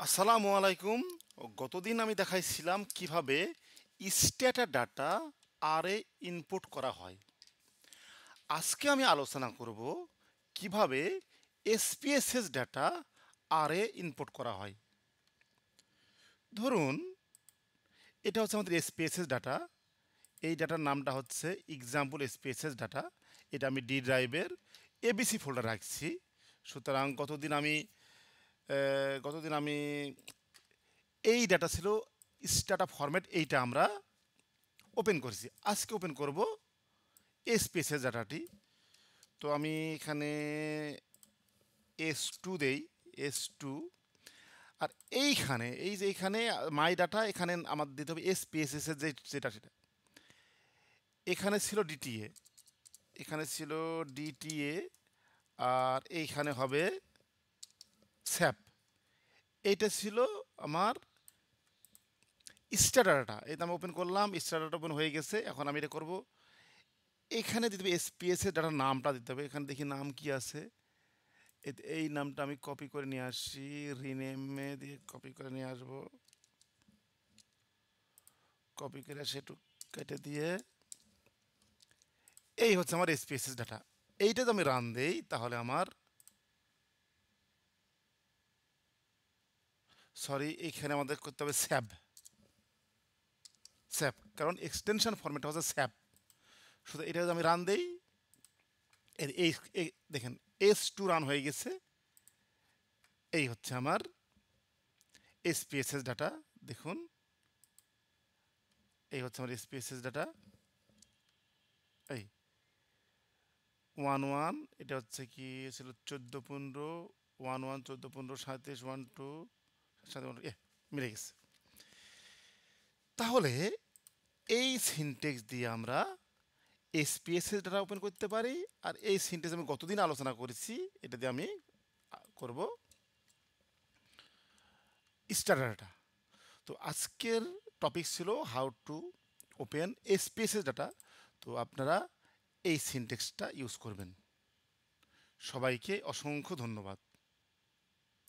আসসালামু আলাইকুম। গতদিন আমি দেখাইছিলাম কিভাবে স্ট্যাটা ডাটা আরে ইনপুট করা হয়। আজকে আমি আলোচনা করব কিভাবে এসপিএসএস ডাটা আরে ইনপুট করা হয়। ধরুন এটা হচ্ছে আমাদের এসপিএসএস ডাটা। এই ডাটার নামটা হচ্ছে এক্সাম্পল এসপিএসএস ডাটা। এটা আমি ডি ড্রাইভের এবিসি ফোল্ডার রাখছি। সুতরাং গতদিন আমি এই ডাটা ছিল স্ট্যাটা ফরম্যাট, এইটা আমরা ওপেন করেছি। আজকে ওপেন করব এসপিএসএস ডাটাটি। তো আমি এখানে S2 দেই, S2। আর এইখানে মাই ডাটা, এখানে আমার দিতে হবে এসপিএসএস এর যেটা সেটা। এখানে ছিল ডিটিএ, এখানে ছিল ডিটিএ, আর এইখানে হবে স্যাপ। এইটা ছিল আমার স্ট্যাটা ডাটা। এটা আমি ওপেন করলাম, স্ট্যাটা ডাটা ওপেন হয়ে গেছে। এখন আমি এটা করব, এখানে দিতে হবে এসপিএস এর ডাটার নামটা দিতে হবে। এখানে দেখি নাম কি আছে। এই নামটা আমি কপি করে নিয়ে আসি, রিনেমে দিয়ে কপি করে নিয়ে আসবো। কপি করে সেটু কেটে দিয়ে এই হচ্ছে আমার এসপিএসএস ডাটা। এইটা যদি আমি রান দেই তাহলে আমার, সরি, এইখানে আমাদের করতে হবে স্যাব। স্যাপ, কারণ এক্সটেনশন ফরম্যাট হচ্ছে স্যাপ। শুধু এটা যদি আমি রান দেই, এই দেখেন S2 রান হয়ে গেছে। এই হচ্ছে আমার এসপিএসএস ডাটা। দেখুন, এই হচ্ছে আমার এসপিএসএস ডাটা। এই 1 1, এটা হচ্ছে কি ছিল 14 15, 1 1 14 15 37 1 2 7 মিলে গেছে। তাহলে এই সিনটেক্স দিয়ে আমরা এসপিএসএস ডাটা ওপেন করতে পারি। আর এই সিনটেক্স আমি গতদিন আলোচনা করেছি, এটা দিয়ে আমি করব স্টার ডাটা। তো আজকের টপিক ছিল how to open SPSS data. তো আপনারা এই সিনটেক্সটা ইউজ করবেন। সবাইকে অসংখ্য ধন্যবাদ।